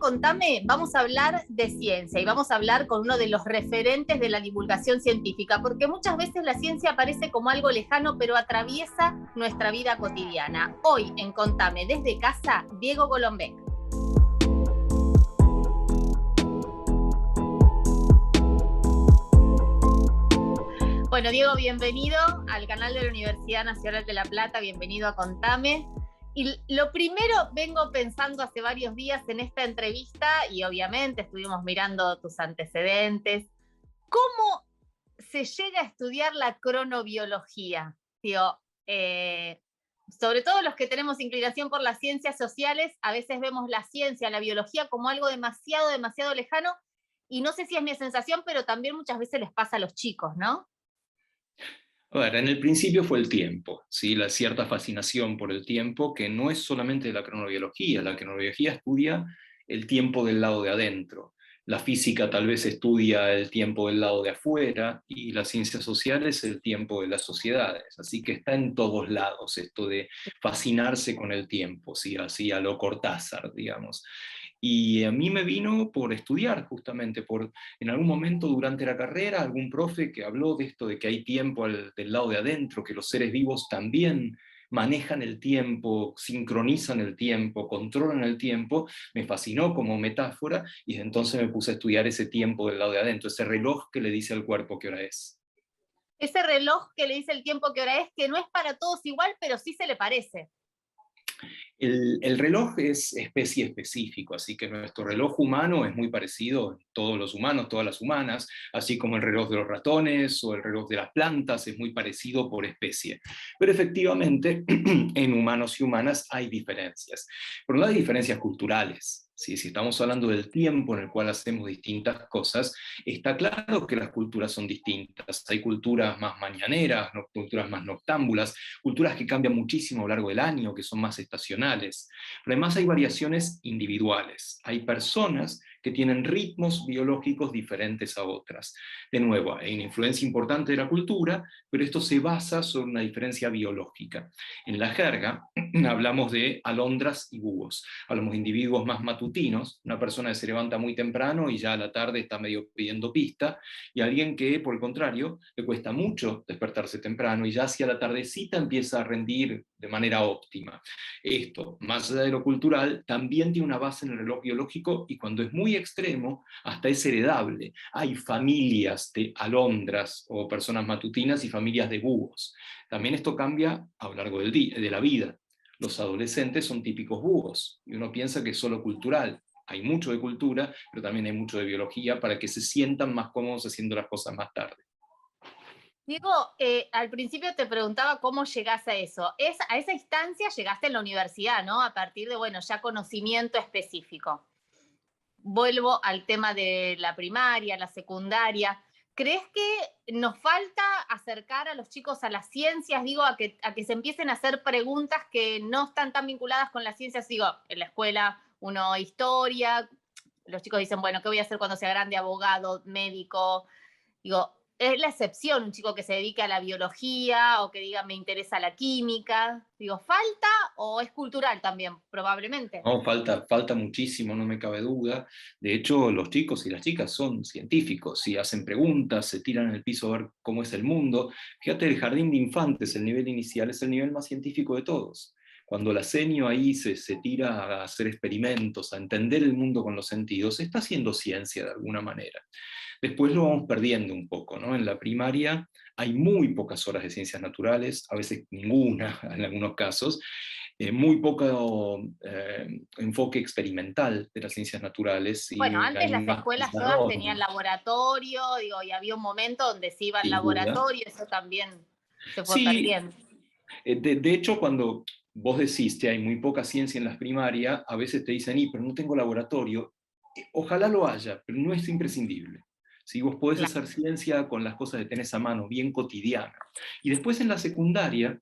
Contame vamos a hablar de ciencia y vamos a hablar con uno de los referentes de la divulgación científica, porque muchas veces la ciencia parece como algo lejano, pero atraviesa nuestra vida cotidiana. Hoy en Contame desde casa, Diego Golombek. Bueno, Diego, bienvenido al canal de la Universidad Nacional de La Plata, bienvenido a Contame. Y lo primero, vengo pensando hace varios días en esta entrevista, y obviamente estuvimos mirando tus antecedentes, ¿cómo se llega a estudiar la cronobiología? Digo, sobre todo los que tenemos inclinación por las ciencias sociales, a veces vemos la ciencia, la biología como algo demasiado lejano, y no sé si es mi sensación, pero también muchas veces les pasa a los chicos, ¿no? A ver, en el principio fue el tiempo, ¿sí? La cierta fascinación por el tiempo, que no es solamente la cronobiología estudia el tiempo del lado de adentro, la física tal vez estudia el tiempo del lado de afuera, y las ciencias sociales el tiempo de las sociedades, así que está en todos lados esto de fascinarse con el tiempo, ¿sí? Así a lo Cortázar, digamos. Y a mí me vino por estudiar, justamente, por en algún momento durante la carrera, algún profe que habló de esto, de que hay tiempo del lado de adentro, que los seres vivos también manejan el tiempo, sincronizan el tiempo, controlan el tiempo, me fascinó como metáfora, y entonces me puse a estudiar ese tiempo del lado de adentro, ese reloj que le dice al cuerpo qué hora es. Ese reloj que le dice el tiempo que hora es, que no es para todos igual, pero sí se le parece. El reloj es especie específico, así que nuestro reloj humano es muy parecido, todos los humanos, todas las humanas, así como el reloj de los ratones o el reloj de las plantas es muy parecido por especie. Pero efectivamente, en humanos y humanas hay diferencias. Por un lado hay diferencias culturales. ¿Sí? Si estamos hablando del tiempo en el cual hacemos distintas cosas, está claro que las culturas son distintas. Hay culturas más mañaneras, culturas más noctámbulas, culturas que cambian muchísimo a lo largo del año, que son más estacionales. Pero además hay variaciones individuales. Hay personas que tienen ritmos biológicos diferentes a otras. De nuevo, hay una influencia importante de la cultura, pero esto se basa sobre una diferencia biológica. En la jerga hablamos de alondras y búhos. Hablamos de individuos más matutinos, una persona que se levanta muy temprano y ya a la tarde está medio pidiendo pista, y alguien que, por el contrario, le cuesta mucho despertarse temprano y ya hacia la tardecita empieza a rendir de manera óptima. Esto, más allá de lo cultural, también tiene una base en el reloj biológico, y cuando es muy extremo, hasta es heredable. Hay familias de alondras o personas matutinas y familias de búhos. También esto cambia a lo largo del día, de la vida. Los adolescentes son típicos búhos, y uno piensa que es solo cultural. Hay mucho de cultura, pero también hay mucho de biología para que se sientan más cómodos haciendo las cosas más tarde. Diego, al principio te preguntaba cómo llegás a eso. A esa instancia llegaste en la universidad, ¿no? A partir de, bueno, ya conocimiento específico. Vuelvo al tema de la primaria, la secundaria. ¿Crees que nos falta acercar a los chicos a las ciencias? Digo, a que se empiecen a hacer preguntas que no están tan vinculadas con las ciencias. Digo, en la escuela, uno historia, los chicos dicen, bueno, ¿qué voy a hacer cuando sea grande? Abogado, médico. Digo, es la excepción un chico que se dedique a la biología o que diga me interesa la química. Digo, ¿falta o es cultural también? Probablemente. No, falta muchísimo, no me cabe duda. De hecho, los chicos y las chicas son científicos, y hacen preguntas, se tiran en el piso a ver cómo es el mundo. Fíjate, el jardín de infantes, el nivel inicial, es el nivel más científico de todos. Cuando la senio ahí se tira a hacer experimentos, a entender el mundo con los sentidos, está haciendo ciencia de alguna manera. Después lo vamos perdiendo un poco, ¿no? En la primaria hay muy pocas horas de ciencias naturales, a veces ninguna en algunos casos, muy poco enfoque experimental de las ciencias naturales, Bueno, y antes hay las más escuelas todas tenían desarrollo, laboratorio, digo, y había un momento donde se iba al sin duda. laboratorio, eso también se fue Sí, perdiendo. de hecho, cuando vos decís que hay muy poca ciencia en las primarias, a veces te dicen, pero no tengo laboratorio. Ojalá lo haya, pero no es imprescindible. Si vos podés Claro. hacer ciencia con las cosas que tenés a mano, bien cotidiana. Y después en la secundaria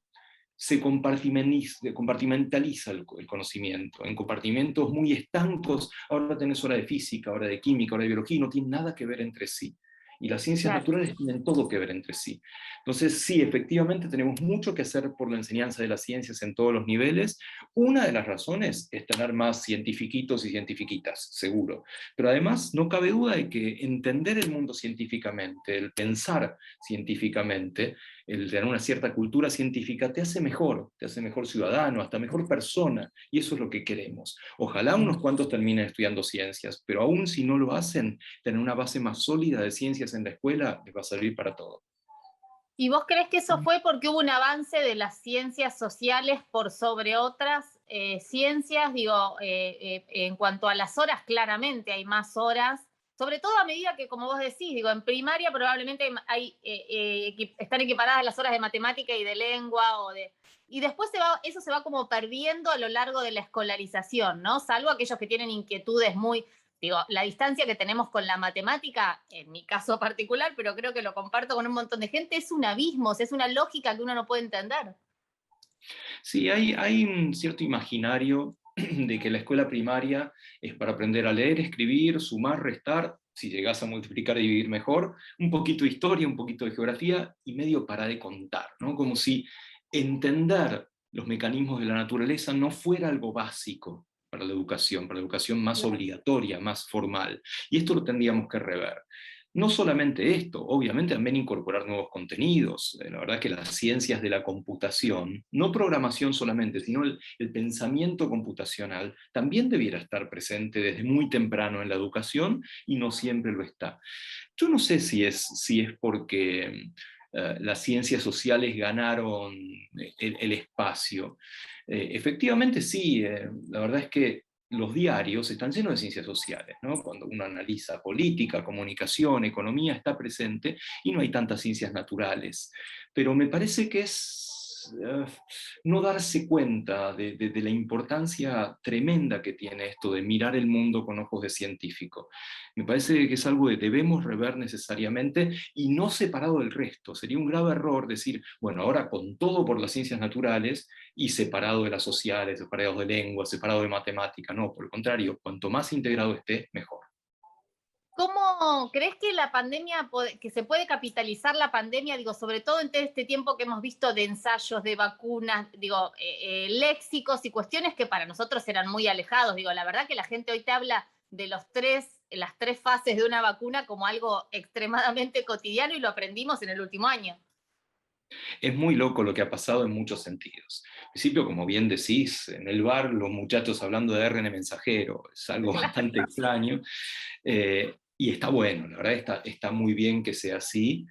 se compartimentaliza el conocimiento, en compartimentos muy estancos. Ahora tenés hora de física, hora de química, hora de biología, y no tienen nada que ver entre sí. y las ciencias Claro. naturales tienen todo que ver entre sí. Entonces, sí, efectivamente tenemos mucho que hacer por la enseñanza de las ciencias en todos los niveles. Una de las razones es tener más cientifiquitos y cientifiquitas, seguro. Pero además, no cabe duda de que entender el mundo científicamente, el pensar científicamente, el tener una cierta cultura científica, te hace mejor ciudadano, hasta mejor persona, y eso es lo que queremos. Ojalá unos cuantos terminen estudiando ciencias, pero aún si no lo hacen, tener una base más sólida de ciencias en la escuela les va a servir para todo. ¿Y vos crees que eso fue porque hubo un avance de las ciencias sociales por sobre otras ciencias? Digo, en cuanto a las horas, claramente hay más horas, sobre todo a medida que, como vos decís, digo, en primaria probablemente están equiparadas las horas de matemática y de lengua, y después eso se va como perdiendo a lo largo de la escolarización, ¿no? Salvo aquellos que tienen inquietudes muy. Digo, la distancia que tenemos con la matemática, en mi caso particular, pero creo que lo comparto con un montón de gente, es un abismo, es una lógica que uno no puede entender. Sí, hay un cierto imaginario de que la escuela primaria es para aprender a leer, escribir, sumar, restar, si llegás a multiplicar y dividir mejor, un poquito de historia, un poquito de geografía y medio para de contar, ¿no? Como si entender los mecanismos de la naturaleza no fuera algo básico para la educación más obligatoria, más formal. Y esto lo tendríamos que rever. No solamente esto, obviamente también incorporar nuevos contenidos. La verdad es que las ciencias de la computación, no programación solamente, sino el pensamiento computacional, también debiera estar presente desde muy temprano en la educación y no siempre lo está. Yo no sé si es porque las ciencias sociales ganaron el espacio. Efectivamente sí, la verdad es que los diarios están llenos de ciencias sociales, ¿no? Cuando uno analiza política, comunicación, economía, está presente y no hay tantas ciencias naturales. Pero me parece que es no darse cuenta de la importancia tremenda que tiene esto de mirar el mundo con ojos de científico. Me parece que es algo que debemos rever necesariamente y no separado del resto. Sería un grave error decir, bueno, ahora con todo por las ciencias naturales y separado de las sociales, separado de lengua, separado de matemática. No, por el contrario, cuanto más integrado esté, mejor. ¿Cómo crees que la pandemia, que se puede capitalizar la pandemia, digo, sobre todo en este tiempo que hemos visto de ensayos, de vacunas, digo, léxicos y cuestiones que para nosotros eran muy alejados? Digo, la verdad que la gente hoy te habla de las tres fases de una vacuna como algo extremadamente cotidiano y lo aprendimos en el último año. Es muy loco lo que ha pasado en muchos sentidos. Al principio, como bien decís, en el bar los muchachos hablando de ARN mensajero, es algo bastante extraño, y está bueno, la verdad está muy bien que sea así.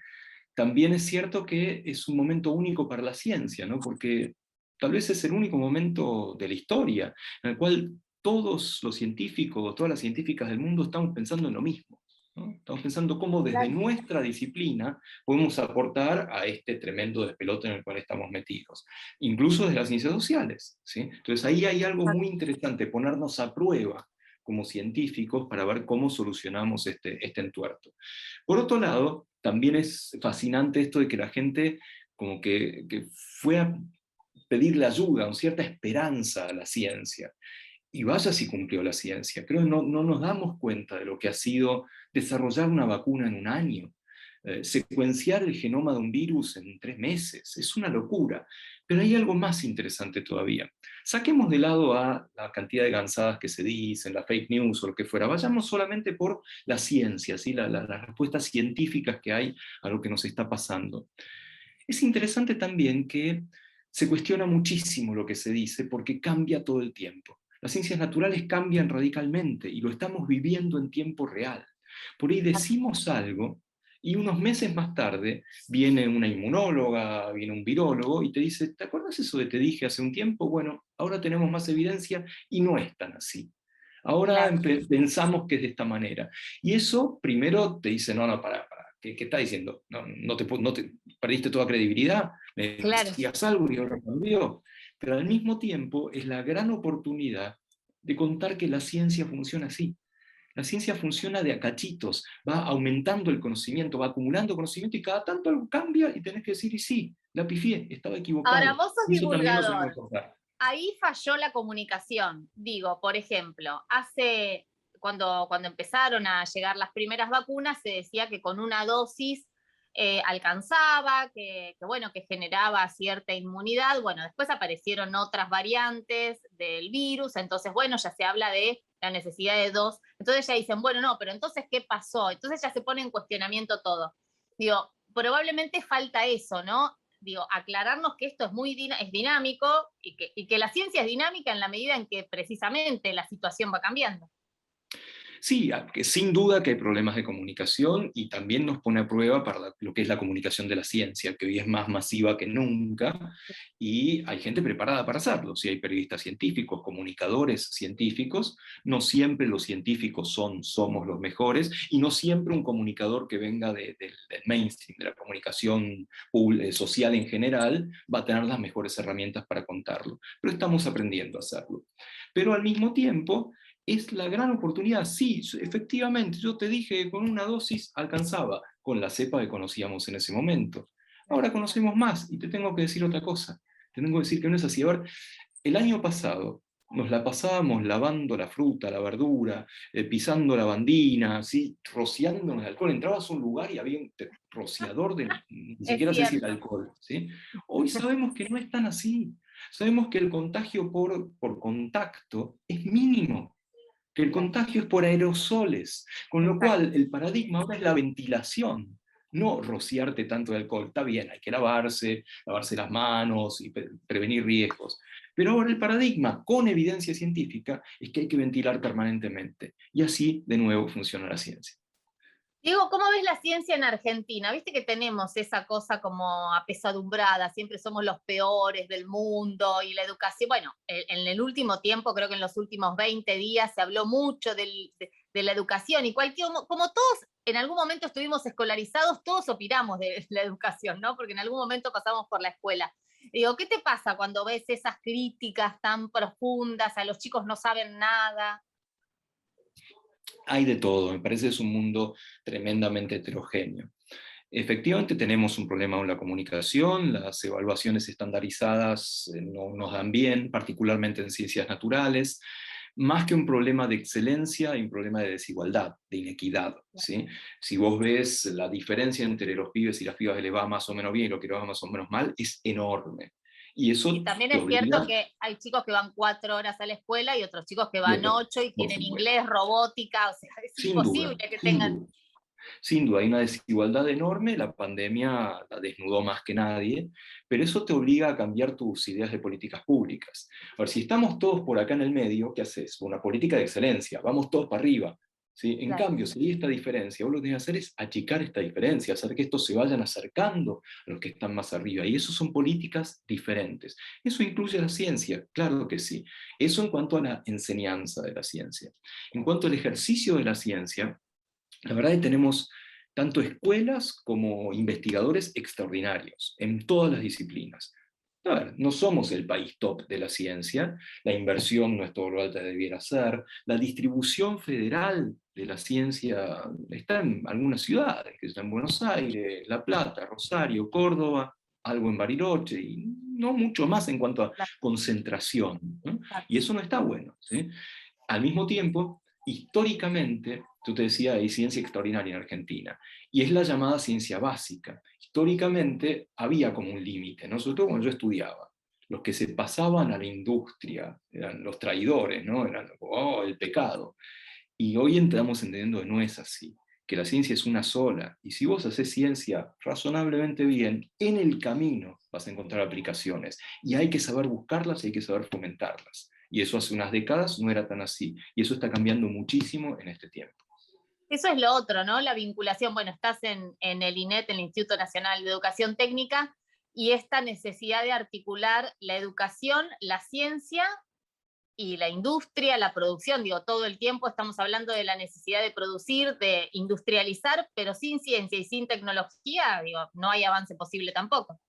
También es cierto que es un momento único para la ciencia, ¿no? Porque tal vez es el único momento de la historia en el cual todos los científicos, todas las científicas del mundo estamos pensando en lo mismo, ¿no? Estamos pensando cómo desde Claro. nuestra disciplina podemos aportar a este tremendo despelote en el cual estamos metidos, incluso desde las ciencias sociales, ¿sí? Entonces ahí hay algo muy interesante, ponernos a prueba como científicos para ver cómo solucionamos este entuerto. Por otro lado, también es fascinante esto de que la gente como que fue a pedirle ayuda, una cierta esperanza a la ciencia. Y vaya si cumplió la ciencia. Creo que no nos damos cuenta de lo que ha sido desarrollar una vacuna en un año, secuenciar el genoma de un virus en 3 meses. Es una locura. Pero hay algo más interesante todavía. Saquemos de lado a la cantidad de gansadas que se dicen, la fake news o lo que fuera. Vayamos solamente por la ciencia, ¿sí? Las respuestas científicas que hay a lo que nos está pasando. Es interesante también que se cuestiona muchísimo lo que se dice porque cambia todo el tiempo. Las ciencias naturales cambian radicalmente y lo estamos viviendo en tiempo real. Por ahí decimos algo y unos meses más tarde viene una inmunóloga, viene un virólogo y te dice, ¿te acuerdas eso de te dije hace un tiempo? Bueno, ahora tenemos más evidencia y no es tan así. Ahora Claro, pensamos que es de esta manera. Y eso primero te dice, no, no, para. ¿Qué está diciendo? No te perdiste toda credibilidad, me claro. decías algo y ahora cambió. Pero al mismo tiempo es la gran oportunidad de contar que la ciencia funciona así. La ciencia funciona de a cachitos, va aumentando el conocimiento, va acumulando conocimiento y cada tanto algo cambia y tenés que decir, y sí, la pifié, estaba Ahora, equivocado. vos sos Y eso también nos debe divulgador. importar. Ahí falló la comunicación. Digo, por ejemplo, hace cuando empezaron a llegar las primeras vacunas, se decía que con una dosis alcanzaba, bueno, que generaba cierta inmunidad. Bueno, después aparecieron otras variantes del virus, entonces, bueno, ya se habla de la necesidad de dos. Entonces ya dicen, bueno, no, pero entonces, ¿qué pasó? Entonces ya se pone en cuestionamiento todo. Digo, probablemente falta eso, ¿no? Digo, aclararnos que esto es dinámico y que la ciencia es dinámica en la medida en que precisamente la situación va cambiando. Sí, que sin duda que hay problemas de comunicación y también nos pone a prueba para lo que es la comunicación de la ciencia, que hoy es más masiva que nunca y hay gente preparada para hacerlo. Si hay periodistas científicos, comunicadores científicos, no siempre los científicos somos los mejores y no siempre un comunicador que venga del mainstream, de la comunicación social en general, va a tener las mejores herramientas para contarlo. Pero estamos aprendiendo a hacerlo. Pero al mismo tiempo, es la gran oportunidad. Sí, efectivamente, yo te dije que con una dosis alcanzaba, con la cepa que conocíamos en ese momento. Ahora conocemos más, y te tengo que decir otra cosa. Te tengo que decir que no es así. A ver, el año pasado nos la pasábamos lavando la fruta, la verdura, pisando la bandina, ¿sí? Rociándonos de alcohol. Entrabas a un lugar y había un rociador de, ni Es siquiera sé si el cierto. alcohol. ¿Sí? Hoy sabemos que no es tan así. Sabemos que el contagio por contacto es mínimo, que el contagio es por aerosoles, con lo Exacto. cual el paradigma ahora es la ventilación, no rociarte tanto de alcohol. Está bien, hay que lavarse las manos y prevenir riesgos, pero ahora el paradigma, con evidencia científica, es que hay que ventilar permanentemente, y así de nuevo funciona la ciencia. Diego, ¿cómo ves la ciencia en Argentina? Viste que tenemos esa cosa como apesadumbrada, siempre somos los peores del mundo y la educación. Bueno, en el último tiempo, creo que en los últimos 20 días se habló mucho de la educación y como todos en algún momento estuvimos escolarizados, todos opinamos de la educación, ¿no? Porque en algún momento pasamos por la escuela. Digo, ¿qué te pasa cuando ves esas críticas tan profundas, a los chicos no saben nada? Hay de todo, me parece que es un mundo tremendamente heterogéneo. Efectivamente tenemos un problema con la comunicación, las evaluaciones estandarizadas no nos dan bien, particularmente en ciencias naturales. Más que un problema de excelencia, hay un problema de desigualdad, de inequidad. ¿Sí? Si vos ves la diferencia entre los pibes y las pibas que les va más o menos bien y lo que les va más o menos mal, es enorme. Y Y eso también te es cierto obliga, que hay chicos que van 4 horas a la escuela y otros chicos que y van otros, 8 y por tienen supuesto, inglés, robótica, o sea, es sin imposible duda, que sin tengan. duda. Sin duda, hay una desigualdad enorme, la pandemia la desnudó más que nadie, pero eso te obliga a cambiar tus ideas de políticas públicas. A ver, si estamos todos por acá en el medio, ¿qué haces? Una política de excelencia, vamos todos para arriba. ¿Sí? En Claro. cambio, si hay esta diferencia, vos lo que tienes que hacer es achicar esta diferencia, hacer que estos se vayan acercando a los que están más arriba, y eso son políticas diferentes. ¿Eso incluye la ciencia? Claro que sí. Eso en cuanto a la enseñanza de la ciencia. En cuanto al ejercicio de la ciencia, la verdad es que tenemos tanto escuelas como investigadores extraordinarios en todas las disciplinas. A ver, no somos el país top de la ciencia, la inversión no es todo lo alta que debiera ser, la distribución federal de la ciencia está en algunas ciudades, que están en Buenos Aires, La Plata, Rosario, Córdoba, algo en Bariloche, y no mucho más en cuanto a Claro, concentración, ¿no? exacto. Y eso no está bueno, ¿sí? Al mismo tiempo, históricamente, tú te decías, hay ciencia extraordinaria en Argentina, y es la llamada ciencia básica. Históricamente había como un límite, ¿no? Sobre todo cuando yo estudiaba. Los que se pasaban a la industria eran los traidores, ¿no? Eran, oh, el pecado. Y hoy estamos entendiendo que no es así, que la ciencia es una sola, y si vos haces ciencia razonablemente bien, en el camino vas a encontrar aplicaciones, y hay que saber buscarlas y hay que saber fomentarlas. Y eso hace unas décadas no era tan así, y eso está cambiando muchísimo en este tiempo. Eso es lo otro, ¿no? La vinculación. Bueno, estás en el INET, el Instituto Nacional de Educación Técnica, y esta necesidad de articular la educación, la ciencia y la industria, la producción, digo, todo el tiempo estamos hablando de la necesidad de producir, de industrializar, pero sin ciencia y sin tecnología, digo, no hay avance posible tampoco.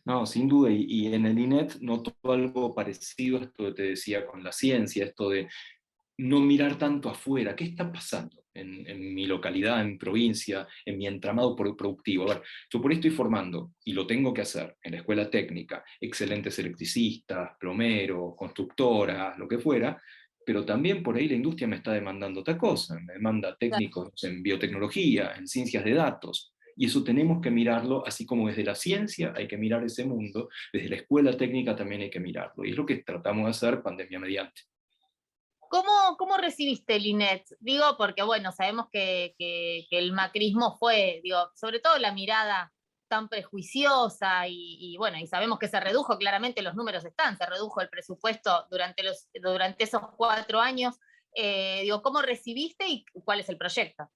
No, sin duda, y en el INET noto algo parecido a esto que te decía con la ciencia, esto de no mirar tanto afuera, ¿qué está pasando en mi localidad, en mi provincia, en mi entramado productivo? A ver, yo por ahí estoy formando, y lo tengo que hacer, en la escuela técnica, excelentes electricistas, plomeros, constructoras, lo que fuera, pero también por ahí la industria me está demandando otra cosa, me demanda Claro. técnicos en biotecnología, en ciencias de datos, y eso tenemos que mirarlo, así como desde la ciencia hay que mirar ese mundo, desde la escuela técnica también hay que mirarlo, y es lo que tratamos de hacer pandemia mediante. ¿Cómo recibiste el INET? Digo, porque bueno, sabemos que el macrismo fue, digo, sobre todo la mirada tan prejuiciosa y bueno, y sabemos que se redujo, claramente los números están, se redujo el presupuesto durante esos 4 años. Digo, ¿cómo recibiste y cuál es el proyecto?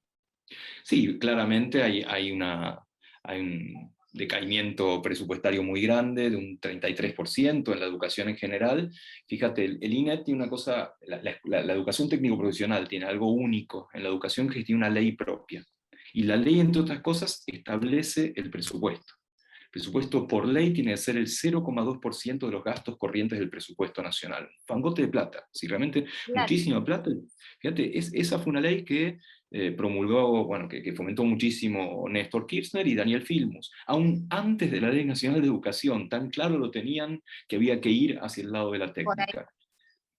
Sí, claramente hay un decaimiento presupuestario muy grande, de un 33% en la educación en general. Fíjate, el INET tiene una cosa, la educación técnico-profesional tiene algo único en la educación, que tiene una ley propia. Y la ley, entre otras cosas, establece el presupuesto. El presupuesto por ley tiene que ser el 0,2% de los gastos corrientes del presupuesto nacional. Fangote de plata, si realmente Claro. muchísima plata. Fíjate, esa fue una ley que promulgó, bueno, que fomentó muchísimo Néstor Kirchner y Daniel Filmus, aún antes de la Ley Nacional de Educación, tan claro lo tenían que había que ir hacia el lado de la Por ahí. técnica.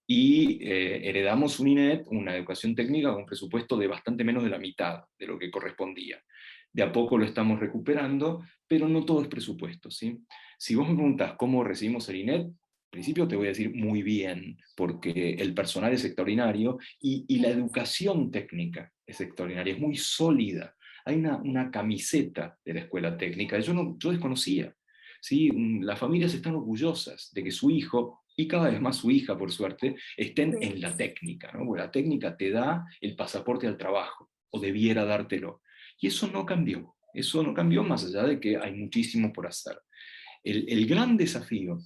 Y heredamos un INET, una educación técnica, con un presupuesto de bastante menos de la mitad de lo que correspondía. De a poco lo estamos recuperando, pero no todo es presupuesto, ¿sí? Si vos me preguntás cómo recibimos el INET, en principio te voy a decir muy bien, porque el personal es extraordinario y la educación técnica es extraordinaria, es muy sólida. Hay una camiseta de la escuela técnica, yo desconocía. ¿Sí? Las familias están orgullosas de que su hijo, y cada vez más su hija, por suerte, estén Sí. en la técnica, ¿no? Porque la técnica te da el pasaporte al trabajo, o debiera dártelo. Y eso no cambió más allá de que hay muchísimo por hacer. El gran desafío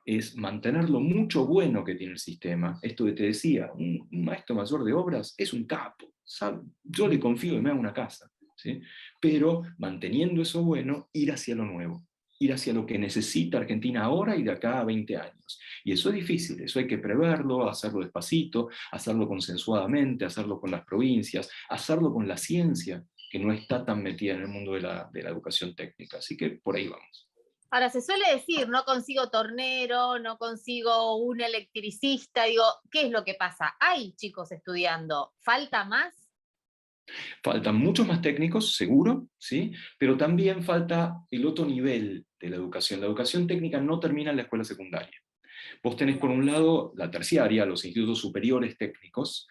es mantener lo mucho bueno que tiene el sistema. Esto que te decía, un maestro mayor de obras es un capo, ¿sabe? Yo le confío y me hago una casa, ¿sí? Pero manteniendo eso bueno, ir hacia lo nuevo, ir hacia lo que necesita Argentina ahora y de acá a 20 años. Y eso es difícil, eso hay que preverlo, hacerlo despacito, hacerlo consensuadamente, hacerlo con las provincias, hacerlo con la ciencia, que no está tan metida en el mundo de la educación técnica. Así que por ahí vamos. Ahora, se suele decir, no consigo tornero, no consigo un electricista, digo, ¿qué es lo que pasa? Hay chicos estudiando, ¿falta más? Faltan muchos más técnicos, seguro, ¿sí? Pero también falta el otro nivel de la educación. La educación técnica no termina en la escuela secundaria. Vos tenés por un lado la terciaria, los institutos superiores técnicos,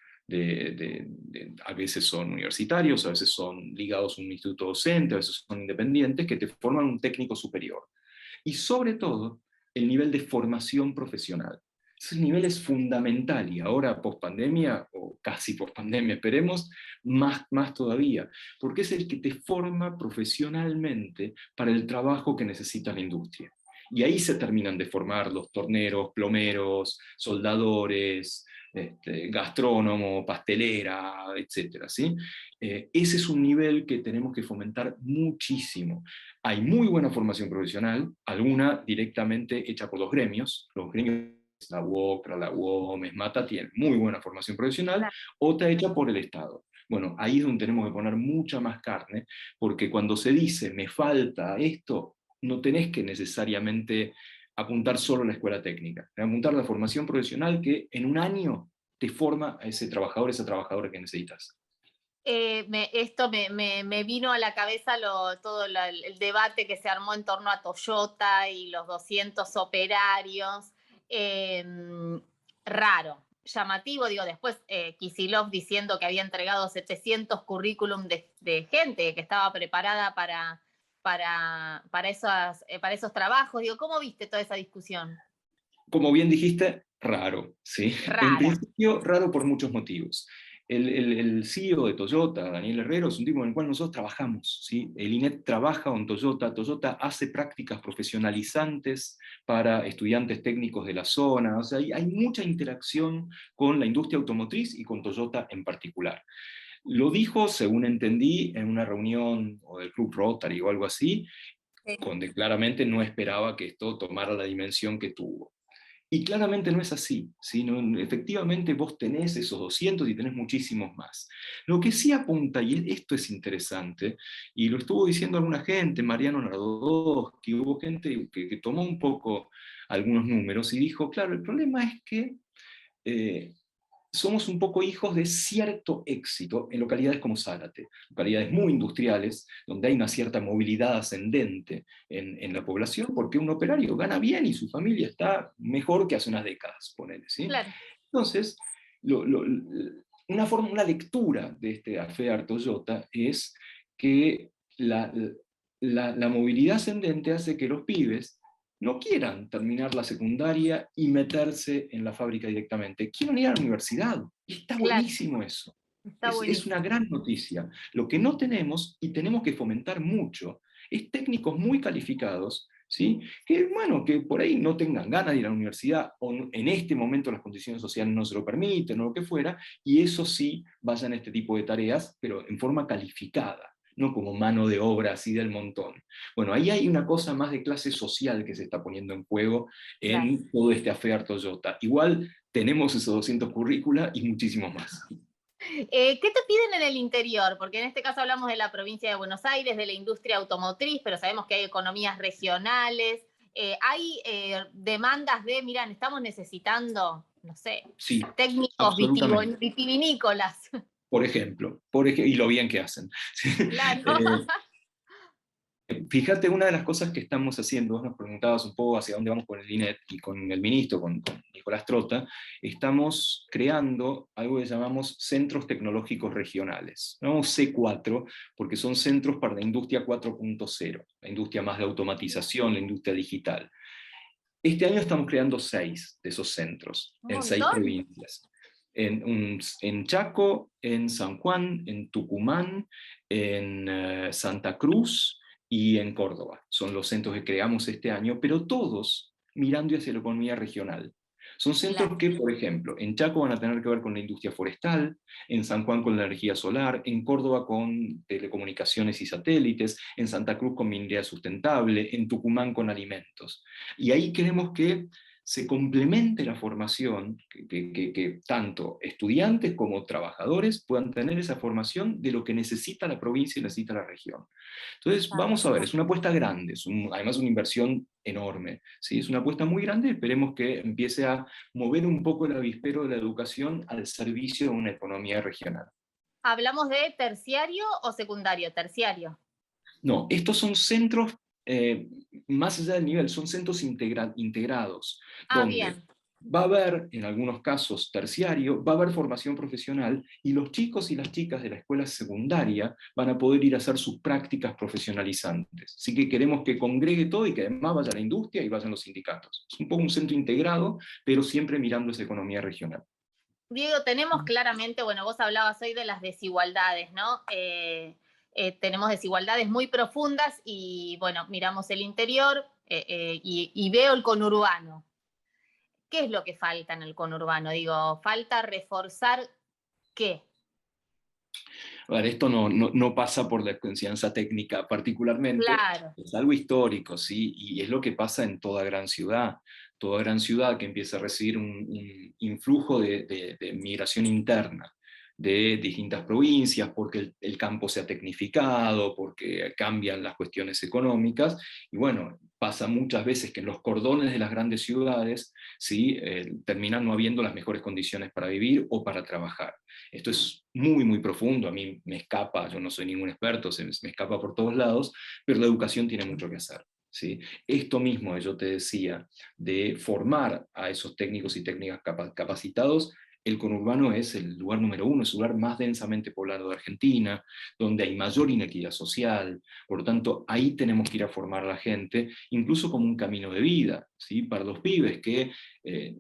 a veces son universitarios, a veces son ligados a un instituto docente, a veces son independientes, que te forman un técnico superior. Y sobre todo, el nivel de formación profesional. Ese nivel es fundamental y ahora post pandemia, o casi post pandemia, esperemos, más todavía, porque es el que te forma profesionalmente para el trabajo que necesita la industria. Y ahí se terminan de formar los torneros, plomeros, soldadores, gastrónomo, pastelera, etcétera, ¿sí? Ese es un nivel que tenemos que fomentar muchísimo. Hay muy buena formación profesional, alguna directamente hecha por los gremios, la UOCRA, la UOM, Mata, tienen muy buena formación profesional, Claro. otra hecha por el Estado. Bueno, ahí es donde tenemos que poner mucha más carne, porque cuando se dice me falta esto, no tenés que necesariamente apuntar solo a la escuela técnica, apuntar a la formación profesional que en un año te forma a ese trabajador, esa trabajadora que necesitas. Esto me vino a la cabeza todo el debate que se armó en torno a Toyota y los 200 operarios. Eh, Raro, llamativo, digo, después Kicillof diciendo que había entregado 700 currículum de gente que estaba preparada para esos trabajos. Digo, ¿cómo viste toda esa discusión? Como bien dijiste, raro, ¿sí? En Rara. principio, raro por muchos motivos. El CEO de Toyota, Daniel Herrero, es un tipo con el cual nosotros trabajamos, ¿sí? El INET trabaja con Toyota, Toyota hace prácticas profesionalizantes para estudiantes técnicos de la zona, o sea, hay mucha interacción con la industria automotriz y con Toyota en particular. Lo dijo, según entendí, en una reunión o del Club Rotary o algo así, Sí. donde claramente no esperaba que esto tomara la dimensión que tuvo. Y claramente no es así, ¿sí? Efectivamente vos tenés esos 200 y tenés muchísimos más. Lo que sí apunta, y esto es interesante, y lo estuvo diciendo alguna gente, Mariano Nardowski, hubo gente que tomó un poco algunos números y dijo, claro, el problema es que eh, somos un poco hijos de cierto éxito en localidades como Zárate, localidades muy industriales, donde hay una cierta movilidad ascendente en la población, porque un operario gana bien y su familia está mejor que hace unas décadas, ponele, ¿sí? Claro, Entonces, una lectura de este affair Toyota es que la movilidad ascendente hace que los pibes no quieran terminar la secundaria y meterse en la fábrica directamente, quieran ir a la universidad. Y está claro, buenísimo eso. está Es una buenísimo. gran noticia. Lo que no tenemos, y tenemos que fomentar mucho, es técnicos muy calificados, ¿sí? Que, bueno, que por ahí no tengan ganas de ir a la universidad, o en este momento las condiciones sociales no se lo permiten, o lo que fuera, y eso sí, vayan a este tipo de tareas, pero en forma calificada, no como mano de obra así del montón. Bueno, ahí hay una cosa más de clase social que se está poniendo en juego Claro. en todo este affair Toyota. Igual tenemos esos 200 currícula y muchísimos más. ¿Qué te piden en el interior? Porque en este caso hablamos de la provincia de Buenos Aires, de la industria automotriz, pero sabemos que hay economías regionales. Hay demandas de, miran, estamos necesitando, no sé, Sí, técnicos absolutamente. vitivinícolas. Y lo bien que hacen. Claro. Eh, Fíjate, una de las cosas que estamos haciendo, vos nos preguntabas un poco hacia dónde vamos con el INET y con el ministro, con Nicolás Trota, estamos creando algo que llamamos centros tecnológicos regionales. Llamamos C4 porque son centros para la industria 4.0, la industria más de automatización, la industria digital. Este año estamos creando 6 de esos centros Un en 6 montón. provincias. En Chaco, en San Juan, en Tucumán, en Santa Cruz y en Córdoba. Son los centros que creamos este año, pero todos mirando hacia la economía regional. Son centros Claro. que, por ejemplo, en Chaco van a tener que ver con la industria forestal, en San Juan con la energía solar, en Córdoba con telecomunicaciones y satélites, en Santa Cruz con minería sustentable, en Tucumán con alimentos. Y ahí queremos que se complemente la formación, que tanto estudiantes como trabajadores puedan tener esa formación de lo que necesita la provincia y necesita la región. Entonces, Ah, vamos a ver, es una apuesta grande, además una inversión enorme, ¿sí? Es una apuesta muy grande, esperemos que empiece a mover un poco el avispero de la educación al servicio de una economía regional. ¿hablamos de terciario o secundario? Terciario. No, estos son centros, eh, más allá del nivel, son centros integrados, Ah, donde bien. va a haber, en algunos casos, terciario, va a haber formación profesional, y los chicos y las chicas de la escuela secundaria van a poder ir a hacer sus prácticas profesionalizantes. Así que queremos que congregue todo y que además vaya a la industria y vayan los sindicatos. Es un poco un centro integrado, pero siempre mirando esa economía regional. Diego, tenemos claramente, bueno, vos hablabas hoy de las desigualdades, ¿no? Tenemos desigualdades muy profundas y, bueno, miramos el interior y veo el conurbano. ¿Qué es lo que falta en el conurbano? Digo, falta reforzar qué. A ver, esto no pasa por la enseñanza técnica particularmente, Claro, es algo histórico, ¿sí? Y es lo que pasa en toda gran ciudad que empieza a recibir un influjo de migración interna de distintas provincias, porque el campo se ha tecnificado, porque cambian las cuestiones económicas, y bueno, pasa muchas veces que en los cordones de las grandes ciudades, ¿sí? Terminan no habiendo las mejores condiciones para vivir o para trabajar. Esto es muy, muy profundo, a mí me escapa, yo no soy ningún experto, me escapa por todos lados, pero la educación tiene mucho que hacer. ¿Sí? Esto mismo que yo te decía, de formar a esos técnicos y técnicas capacitados, el conurbano es el lugar número uno, es el lugar más densamente poblado de Argentina, donde hay mayor inequidad social, por lo tanto, ahí tenemos que ir a formar a la gente, incluso como un camino de vida, ¿sí? Para los pibes que, eh,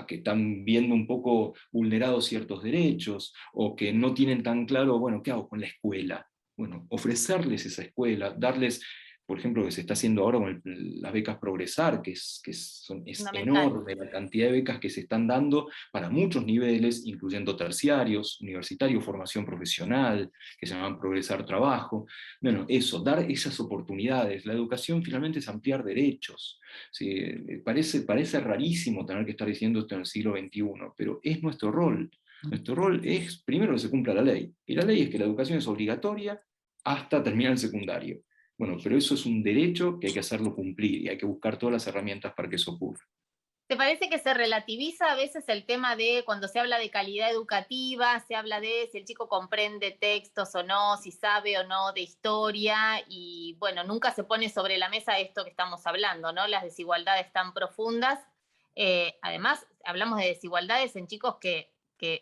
que están viendo un poco vulnerados ciertos derechos, o que no tienen tan claro, bueno, ¿qué hago con la escuela? Bueno, ofrecerles esa escuela, darles, por ejemplo, lo que se está haciendo ahora con las becas Progresar, es fundamental. enorme la cantidad de becas que se están dando para muchos niveles, incluyendo terciarios, universitarios, formación profesional, que se llaman Progresar Trabajo. Bueno, eso, dar esas oportunidades. La educación finalmente es ampliar derechos. ¿Sí? Parece rarísimo tener que estar diciendo esto en el siglo XXI, pero es nuestro rol. Nuestro rol es, primero, que se cumpla la ley. Y la ley es que la educación es obligatoria hasta terminar el secundario. Bueno, pero eso es un derecho que hay que hacerlo cumplir y hay que buscar todas las herramientas para que eso ocurra. ¿Te parece que se relativiza a veces el tema de cuando se habla de calidad educativa, se habla de si el chico comprende textos o no, si sabe o no de historia, y bueno, nunca se pone sobre la mesa esto que estamos hablando, ¿no? Las desigualdades tan profundas. Además, hablamos de desigualdades en chicos que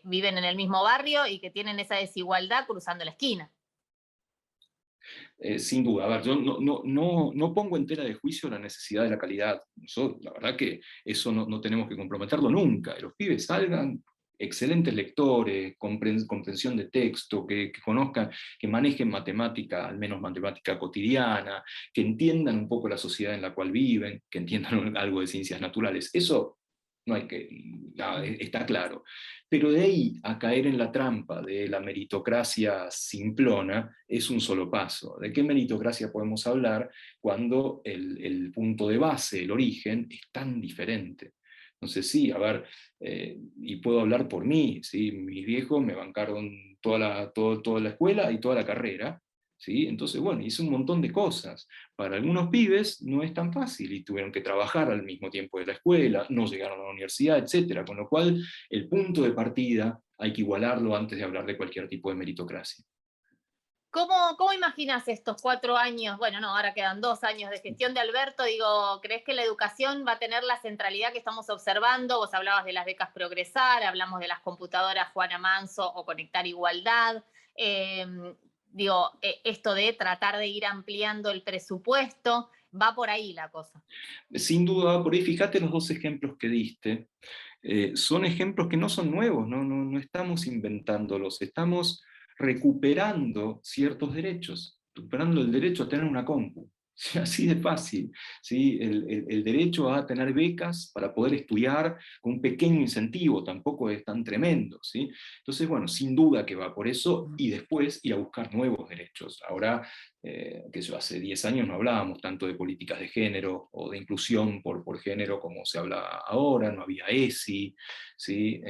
viven en el mismo barrio y que tienen esa desigualdad cruzando la esquina. Sin duda, a ver, yo no pongo en tela de juicio la necesidad de la calidad. La verdad que eso no tenemos que comprometerlo nunca. Los pibes salgan excelentes lectores, comprensión de texto, que conozcan, que manejen matemática, al menos matemática cotidiana, que entiendan un poco la sociedad en la cual viven, que entiendan algo de ciencias naturales. Eso no hay que, está claro. Pero de ahí a caer en la trampa de la meritocracia simplona es un solo paso. ¿De qué meritocracia podemos hablar cuando el punto de base, el origen, es tan diferente? Entonces sí, a ver, y puedo hablar por mí, ¿sí? Mis viejos me bancaron toda la escuela y toda la carrera, ¿sí? Entonces, bueno, hice un montón de cosas. Para algunos pibes no es tan fácil y tuvieron que trabajar al mismo tiempo de la escuela, no llegaron a la universidad, etcétera. Con lo cual, el punto de partida hay que igualarlo antes de hablar de cualquier tipo de meritocracia. ¿Cómo imaginas estos 4 años? Bueno, no, ahora quedan 2 años de gestión de Alberto. Digo, ¿crees que la educación va a tener la centralidad que estamos observando? Vos hablabas de las becas Progresar, hablamos de las computadoras Juana Manso o Conectar Igualdad. Esto de tratar de ir ampliando el presupuesto, va por ahí la cosa. Sin duda, por ahí fíjate los dos ejemplos que diste. Son ejemplos que no son nuevos, no estamos inventándolos, estamos recuperando ciertos derechos, recuperando el derecho a tener una compu. Sí, así de fácil, ¿sí? El derecho a tener becas para poder estudiar con un pequeño incentivo, tampoco es tan tremendo, ¿sí? Entonces, bueno, sin duda que va por eso, y después ir a buscar nuevos derechos. Ahora, que yo hace 10 años no hablábamos tanto de políticas de género o de inclusión por género como se habla ahora, no había ESI, ¿sí?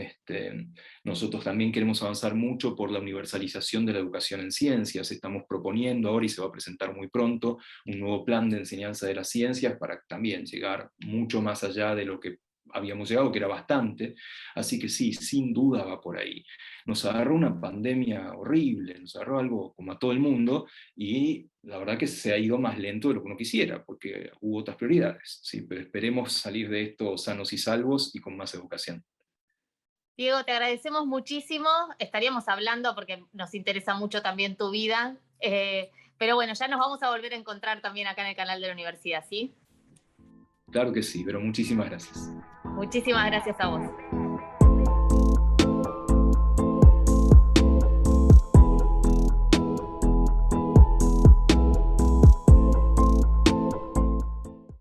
Nosotros también queremos avanzar mucho por la universalización de la educación en ciencias, estamos proponiendo ahora y se va a presentar muy pronto un nuevo plan de enseñanza de las ciencias para también llegar mucho más allá de lo que habíamos llegado, que era bastante, así que sí, sin duda va por ahí. Nos agarró una pandemia horrible, nos agarró algo como a todo el mundo, y la verdad que se ha ido más lento de lo que uno quisiera, porque hubo otras prioridades, ¿sí? Pero esperemos salir de esto sanos y salvos y con más educación. Diego, te agradecemos muchísimo. Estaríamos hablando porque nos interesa mucho también tu vida. Pero bueno, ya nos vamos a volver a encontrar también acá en el canal de la universidad, ¿sí? Claro que sí, pero muchísimas gracias. Muchísimas gracias a vos.